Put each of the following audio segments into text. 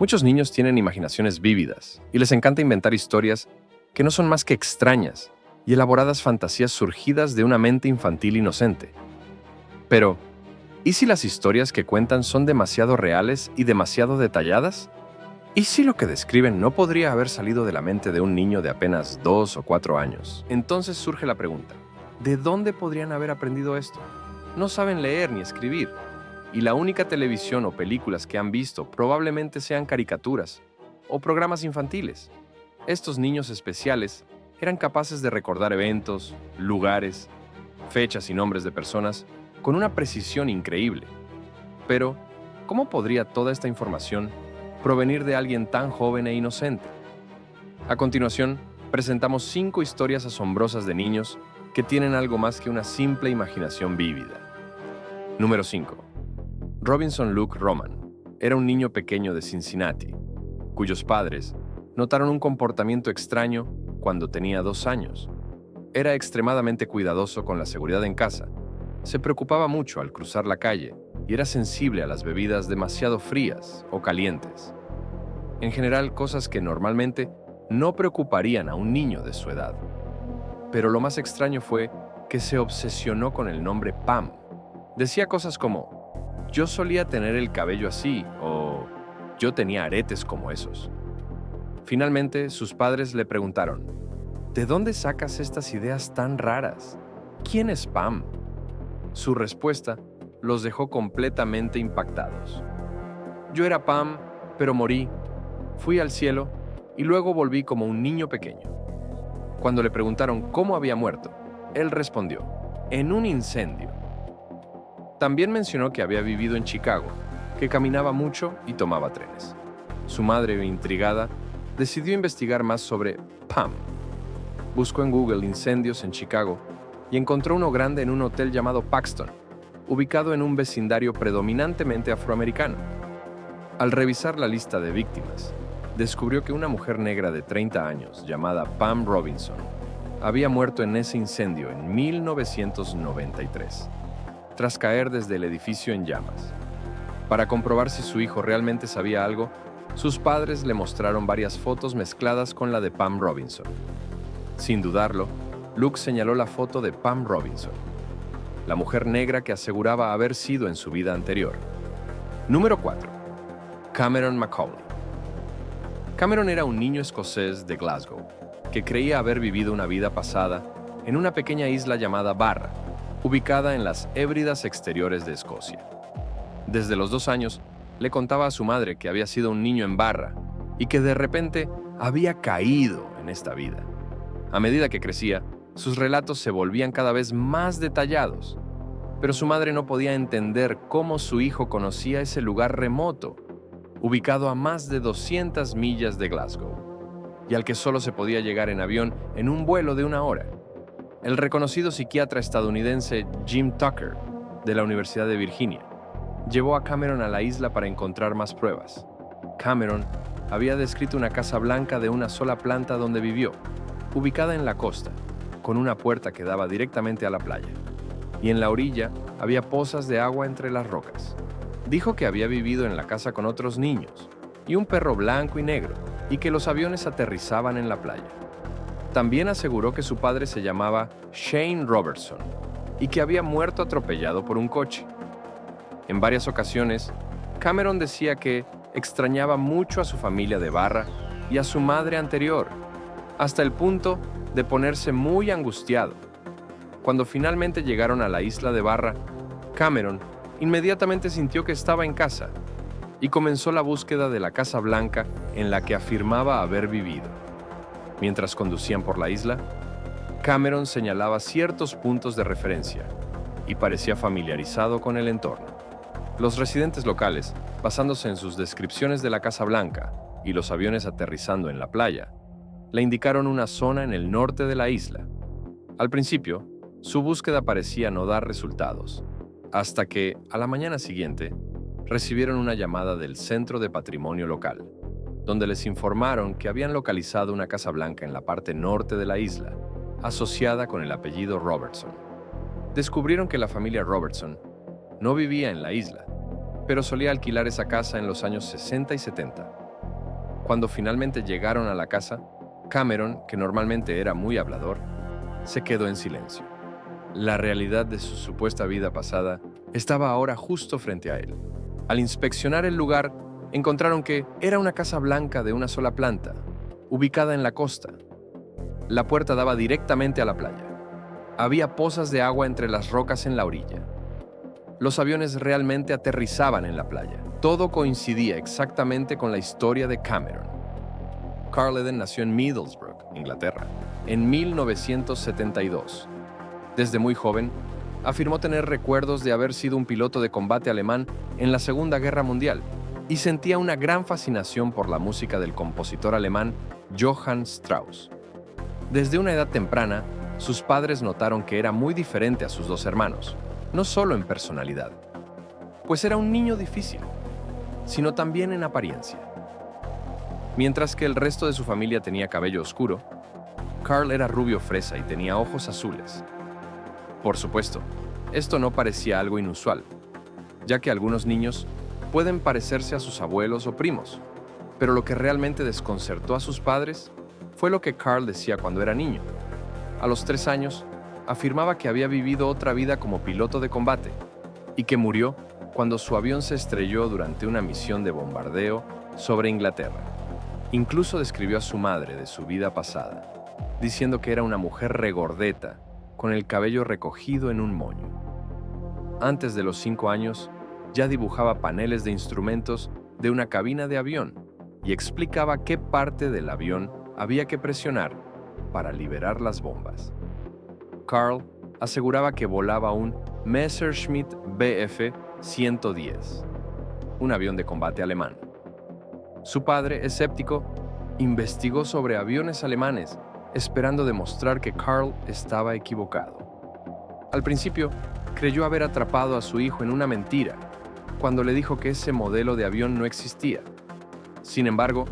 Muchos niños tienen imaginaciones vívidas y les encanta inventar historias que no son más que extrañas y elaboradas fantasías surgidas de una mente infantil inocente. Pero, ¿y si las historias que cuentan son demasiado reales y demasiado detalladas? ¿Y si lo que describen no podría haber salido de la mente de un niño de apenas 2 o 4 años? Entonces surge la pregunta, ¿de dónde podrían haber aprendido esto? No saben leer ni escribir, y la única televisión o películas que han visto probablemente sean caricaturas o programas infantiles. Estos niños especiales eran capaces de recordar eventos, lugares, fechas y nombres de personas con una precisión increíble. Pero, ¿cómo podría toda esta información provenir de alguien tan joven e inocente? A continuación, presentamos 5 historias asombrosas de niños que tienen algo más que una simple imaginación vívida. Número 5. Robinson Luke Roman era un niño pequeño de Cincinnati, cuyos padres notaron un comportamiento extraño cuando tenía 2 años. Era extremadamente cuidadoso con la seguridad en casa, se preocupaba mucho al cruzar la calle y era sensible a las bebidas demasiado frías o calientes. En general, cosas que normalmente no preocuparían a un niño de su edad. Pero lo más extraño fue que se obsesionó con el nombre Pam. Decía cosas como, yo solía tener el cabello así o yo tenía aretes como esos. Finalmente, sus padres le preguntaron, ¿de dónde sacas estas ideas tan raras? ¿Quién es Pam? Su respuesta los dejó completamente impactados. Yo era Pam, pero morí, fui al cielo y luego volví como un niño pequeño. Cuando le preguntaron cómo había muerto, él respondió, en un incendio. También mencionó que había vivido en Chicago, que caminaba mucho y tomaba trenes. Su madre, intrigada, decidió investigar más sobre Pam. Buscó en Google incendios en Chicago y encontró uno grande en un hotel llamado Paxton, ubicado en un vecindario predominantemente afroamericano. Al revisar la lista de víctimas, descubrió que una mujer negra de 30 años, llamada Pam Robinson, había muerto en ese incendio en 1993, tras caer desde el edificio en llamas. Para comprobar si su hijo realmente sabía algo, sus padres le mostraron varias fotos mezcladas con la de Pam Robinson. Sin dudarlo, Luke señaló la foto de Pam Robinson, la mujer negra que aseguraba haber sido en su vida anterior. Número 4. Cameron Macaulay. Cameron era un niño escocés de Glasgow que creía haber vivido una vida pasada en una pequeña isla llamada Barra, ubicada en las Hébridas exteriores de Escocia. Desde los 2 años, le contaba a su madre que había sido un niño en Barra y que de repente había caído en esta vida. A medida que crecía, sus relatos se volvían cada vez más detallados, pero su madre no podía entender cómo su hijo conocía ese lugar remoto, ubicado a más de 200 millas de Glasgow, y al que solo se podía llegar en avión en un vuelo de 1 hora. El reconocido psiquiatra estadounidense Jim Tucker, de la Universidad de Virginia, llevó a Cameron a la isla para encontrar más pruebas. Cameron había descrito una casa blanca de una sola planta donde vivió, ubicada en la costa, con una puerta que daba directamente a la playa, y en la orilla había pozas de agua entre las rocas. Dijo que había vivido en la casa con otros niños y un perro blanco y negro, y que los aviones aterrizaban en la playa. También aseguró que su padre se llamaba Shane Robertson y que había muerto atropellado por un coche. En varias ocasiones, Cameron decía que extrañaba mucho a su familia de Barra y a su madre anterior, hasta el punto de ponerse muy angustiado. Cuando finalmente llegaron a la isla de Barra, Cameron inmediatamente sintió que estaba en casa y comenzó la búsqueda de la Casa Blanca en la que afirmaba haber vivido. Mientras conducían por la isla, Cameron señalaba ciertos puntos de referencia y parecía familiarizado con el entorno. Los residentes locales, basándose en sus descripciones de la Casa Blanca y los aviones aterrizando en la playa, le indicaron una zona en el norte de la isla. Al principio, su búsqueda parecía no dar resultados, hasta que, a la mañana siguiente, recibieron una llamada del Centro de Patrimonio Local, donde les informaron que habían localizado una Casa Blanca en la parte norte de la isla, asociada con el apellido Robertson. Descubrieron que la familia Robertson no vivía en la isla, pero solía alquilar esa casa en los años 60 y 70. Cuando finalmente llegaron a la casa, Cameron, que normalmente era muy hablador, se quedó en silencio. La realidad de su supuesta vida pasada estaba ahora justo frente a él. Al inspeccionar el lugar, encontraron que era una casa blanca de una sola planta, ubicada en la costa. La puerta daba directamente a la playa. Había pozas de agua entre las rocas en la orilla. Los aviones realmente aterrizaban en la playa. Todo coincidía exactamente con la historia de Cameron. Carl Eden nació en Middlesbrough, Inglaterra, en 1972. Desde muy joven, afirmó tener recuerdos de haber sido un piloto de combate alemán en la Segunda Guerra Mundial y sentía una gran fascinación por la música del compositor alemán Johann Strauss. Desde una edad temprana, sus padres notaron que era muy diferente a sus dos hermanos, no solo en personalidad, pues era un niño difícil, sino también en apariencia. Mientras que el resto de su familia tenía cabello oscuro, Carl era rubio fresa y tenía ojos azules. Por supuesto, esto no parecía algo inusual, ya que algunos niños pueden parecerse a sus abuelos o primos, pero lo que realmente desconcertó a sus padres fue lo que Carl decía cuando era niño. A los 3 años, afirmaba que había vivido otra vida como piloto de combate y que murió cuando su avión se estrelló durante una misión de bombardeo sobre Inglaterra. Incluso describió a su madre de su vida pasada, diciendo que era una mujer regordeta, con el cabello recogido en un moño. Antes de los 5 años, ya dibujaba paneles de instrumentos de una cabina de avión y explicaba qué parte del avión había que presionar para liberar las bombas. Carl aseguraba que volaba un Messerschmitt Bf 110, un avión de combate alemán. Su padre, escéptico, investigó sobre aviones alemanes, esperando demostrar que Carl estaba equivocado. Al principio, creyó haber atrapado a su hijo en una mentira, cuando le dijo que ese modelo de avión no existía. Sin embargo,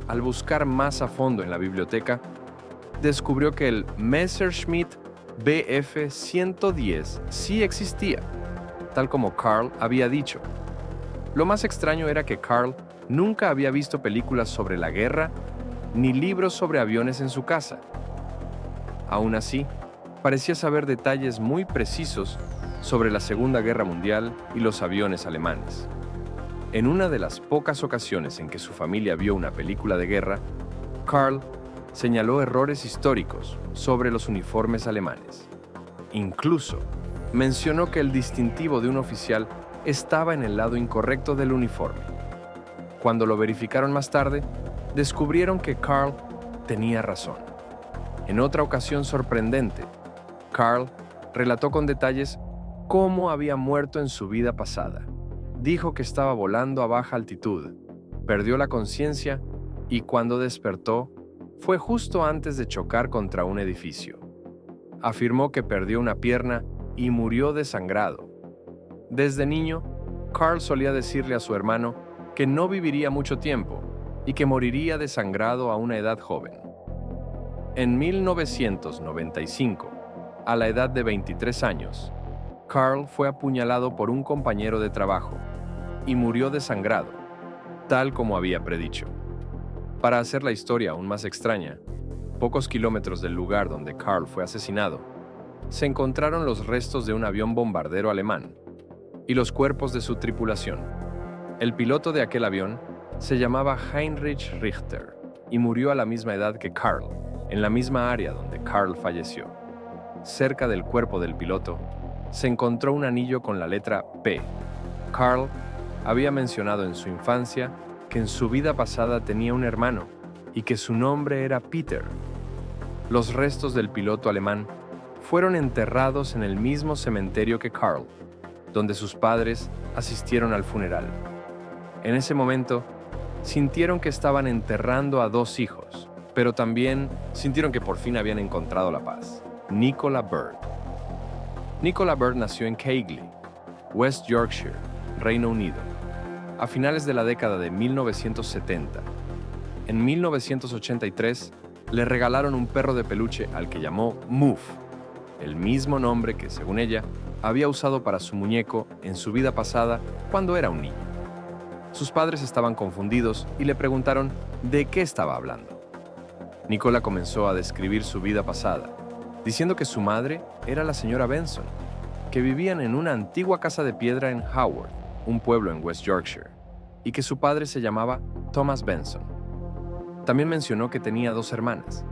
al buscar más a fondo en la biblioteca, descubrió que el Messerschmitt Bf 110 sí existía, tal como Carl había dicho. Lo más extraño era que Carl nunca había visto películas sobre la guerra ni libros sobre aviones en su casa. Aún así, parecía saber detalles muy precisos sobre la Segunda Guerra Mundial y los aviones alemanes. En una de las pocas ocasiones en que su familia vio una película de guerra, Carl señaló errores históricos sobre los uniformes alemanes. Incluso mencionó que el distintivo de un oficial estaba en el lado incorrecto del uniforme. Cuando lo verificaron más tarde, descubrieron que Carl tenía razón. En otra ocasión sorprendente, Carl relató con detalles cómo había muerto en su vida pasada. Dijo que estaba volando a baja altitud, perdió la conciencia y cuando despertó, fue justo antes de chocar contra un edificio. Afirmó que perdió una pierna y murió desangrado. Desde niño, Carl solía decirle a su hermano que no viviría mucho tiempo y que moriría desangrado a una edad joven. En 1995, a la edad de 23 años, Carl fue apuñalado por un compañero de trabajo y murió desangrado, tal como había predicho. Para hacer la historia aún más extraña, pocos kilómetros del lugar donde Carl fue asesinado, se encontraron los restos de un avión bombardero alemán y los cuerpos de su tripulación. El piloto de aquel avión se llamaba Heinrich Richter y murió a la misma edad que Carl, en la misma área donde Carl falleció. Cerca del cuerpo del piloto se encontró un anillo con la letra P. Carl había mencionado en su infancia que en su vida pasada tenía un hermano y que su nombre era Peter. Los restos del piloto alemán fueron enterrados en el mismo cementerio que Carl, donde sus padres asistieron al funeral. En ese momento, sintieron que estaban enterrando a 2 hijos, pero también sintieron que por fin habían encontrado la paz. Nicola Bird. Nicola Bird nació en Keighley, West Yorkshire, Reino Unido, a finales de la década de 1970. En 1983, le regalaron un perro de peluche al que llamó Muff, el mismo nombre que, según ella, había usado para su muñeco en su vida pasada cuando era un niño. Sus padres estaban confundidos y le preguntaron de qué estaba hablando. Nicola comenzó a describir su vida pasada, diciendo que su madre era la señora Benson, que vivían en una antigua casa de piedra en Haworth, un pueblo en West Yorkshire, y que su padre se llamaba Thomas Benson. También mencionó que tenía 2 hermanas.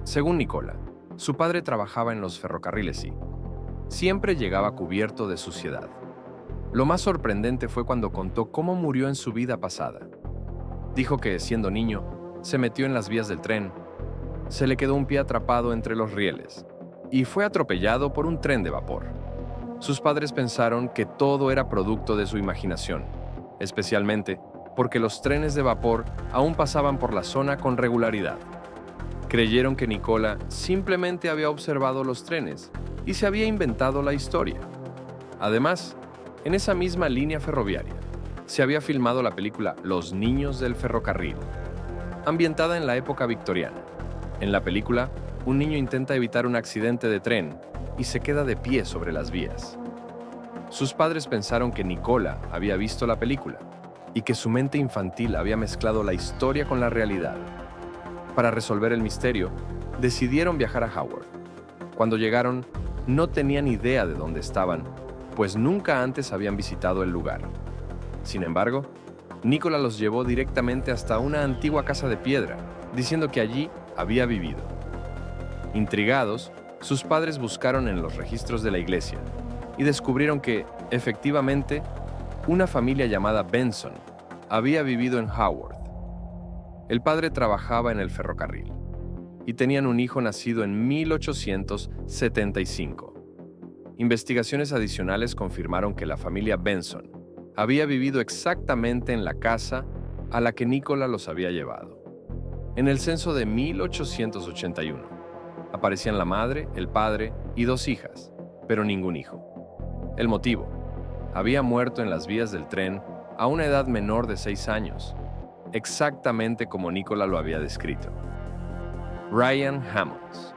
Según Nicola, su padre trabajaba en los ferrocarriles y siempre llegaba cubierto de suciedad. Lo más sorprendente fue cuando contó cómo murió en su vida pasada. Dijo que, siendo niño, se metió en las vías del tren, se le quedó un pie atrapado entre los rieles y fue atropellado por un tren de vapor. Sus padres pensaron que todo era producto de su imaginación, especialmente porque los trenes de vapor aún pasaban por la zona con regularidad. Creyeron que Nicola simplemente había observado los trenes y se había inventado la historia. Además, en esa misma línea ferroviaria, se había filmado la película Los niños del ferrocarril, ambientada en la época victoriana. En la película, un niño intenta evitar un accidente de tren y se queda de pie sobre las vías. Sus padres pensaron que Nicola había visto la película y que su mente infantil había mezclado la historia con la realidad. Para resolver el misterio, decidieron viajar a Haworth. Cuando llegaron, no tenían idea de dónde estaban, pues nunca antes habían visitado el lugar. Sin embargo, Nicola los llevó directamente hasta una antigua casa de piedra, diciendo que allí había vivido. Intrigados, sus padres buscaron en los registros de la iglesia y descubrieron que, efectivamente, una familia llamada Benson había vivido en Haworth. El padre trabajaba en el ferrocarril y tenían un hijo nacido en 1875. Investigaciones adicionales confirmaron que la familia Benson había vivido exactamente en la casa a la que Nicola los había llevado. En el censo de 1881, aparecían la madre, el padre y 2 hijas, pero ningún hijo. El motivo: había muerto en las vías del tren a una edad menor de 6 años, exactamente como Nicola lo había descrito. Ryan Hammonds.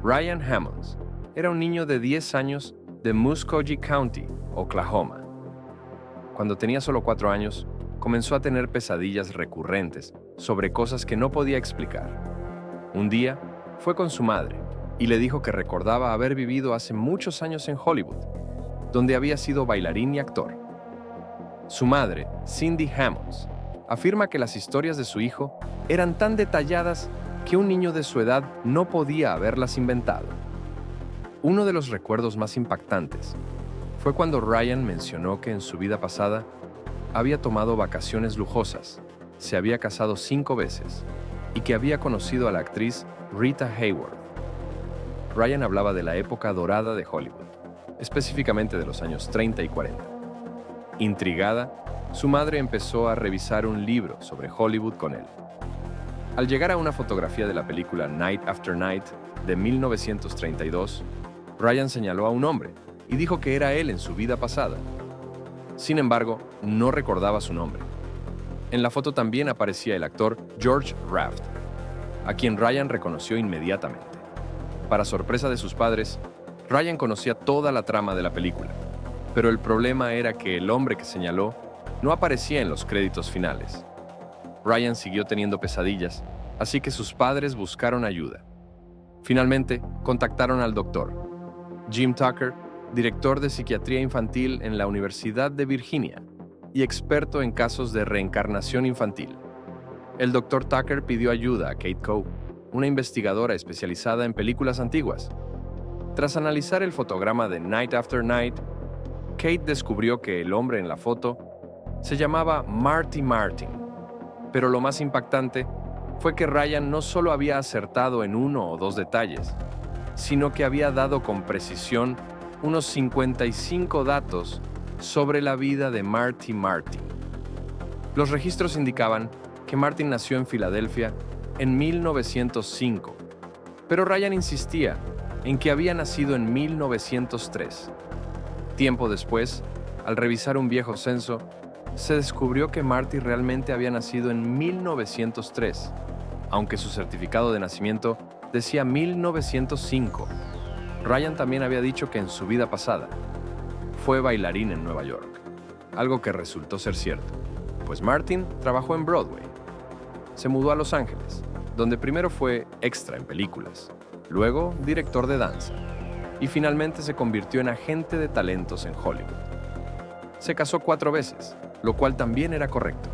Ryan Hammonds era un niño de 10 años de Muscogee County, Oklahoma. Cuando tenía solo 4 años, comenzó a tener pesadillas recurrentes sobre cosas que no podía explicar. Un día, fue con su madre y le dijo que recordaba haber vivido hace muchos años en Hollywood, donde había sido bailarín y actor. Su madre, Cindy Hammonds, afirma que las historias de su hijo eran tan detalladas que un niño de su edad no podía haberlas inventado. Uno de los recuerdos más impactantes fue cuando Ryan mencionó que en su vida pasada había tomado vacaciones lujosas, se había casado 5 veces y que había conocido a la actriz Rita Hayworth. Ryan hablaba de la época dorada de Hollywood, específicamente de los años 30 y 40. Intrigada, su madre empezó a revisar un libro sobre Hollywood con él. Al llegar a una fotografía de la película Night After Night de 1932, Ryan señaló a un hombre y dijo que era él en su vida pasada. Sin embargo, no recordaba su nombre. En la foto también aparecía el actor George Raft, a quien Ryan reconoció inmediatamente. Para sorpresa de sus padres, Ryan conocía toda la trama de la película, pero el problema era que el hombre que señaló no aparecía en los créditos finales. Ryan siguió teniendo pesadillas, así que sus padres buscaron ayuda. Finalmente, contactaron al doctor Jim Tucker, director de psiquiatría infantil en la Universidad de Virginia y experto en casos de reencarnación infantil. El Dr. Tucker pidió ayuda a Kate Coe, una investigadora especializada en películas antiguas. Tras analizar el fotograma de Night After Night, Kate descubrió que el hombre en la foto se llamaba Marty Martin. Pero lo más impactante fue que Ryan no solo había acertado en 1 o 2 detalles, sino que había dado con precisión unos 55 datos sobre la vida de Marty Martin. Los registros indicaban que Martin nació en Filadelfia en 1905, pero Ryan insistía en que había nacido en 1903. Tiempo después, al revisar un viejo censo, se descubrió que Marty realmente había nacido en 1903, aunque su certificado de nacimiento decía 1905. Ryan también había dicho que en su vida pasada fue bailarín en Nueva York. algo que resultó ser cierto, pues Martin trabajó en Broadway. Se mudó a Los Ángeles, donde primero fue extra en películas, luego director de danza, y finalmente se convirtió en agente de talentos en Hollywood. Se casó 4 veces, lo cual también era correcto.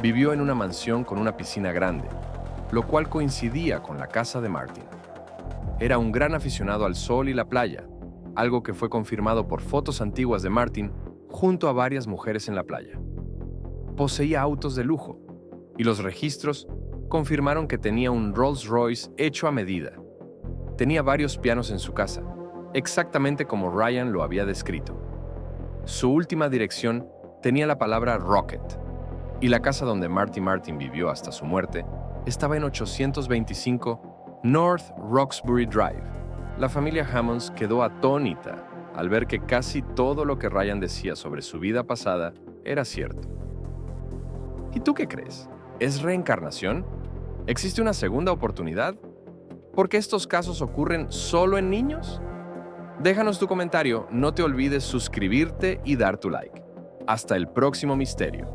Vivió en una mansión con una piscina grande, lo cual coincidía con la casa de Martin. Era un gran aficionado al sol y la playa, algo que fue confirmado por fotos antiguas de Martin junto a varias mujeres en la playa. Poseía autos de lujo, y los registros confirmaron que tenía un Rolls-Royce hecho a medida. Tenía varios pianos en su casa, exactamente como Ryan lo había descrito. Su última dirección tenía la palabra Rocket, y la casa donde Marty Martin vivió hasta su muerte estaba en 825 North Roxbury Drive. La familia Hammonds quedó atónita al ver que casi todo lo que Ryan decía sobre su vida pasada era cierto. ¿Y tú qué crees? ¿Es reencarnación? ¿Existe una segunda oportunidad? ¿Por qué estos casos ocurren solo en niños? Déjanos tu comentario, no te olvides suscribirte y dar tu like. Hasta el próximo misterio.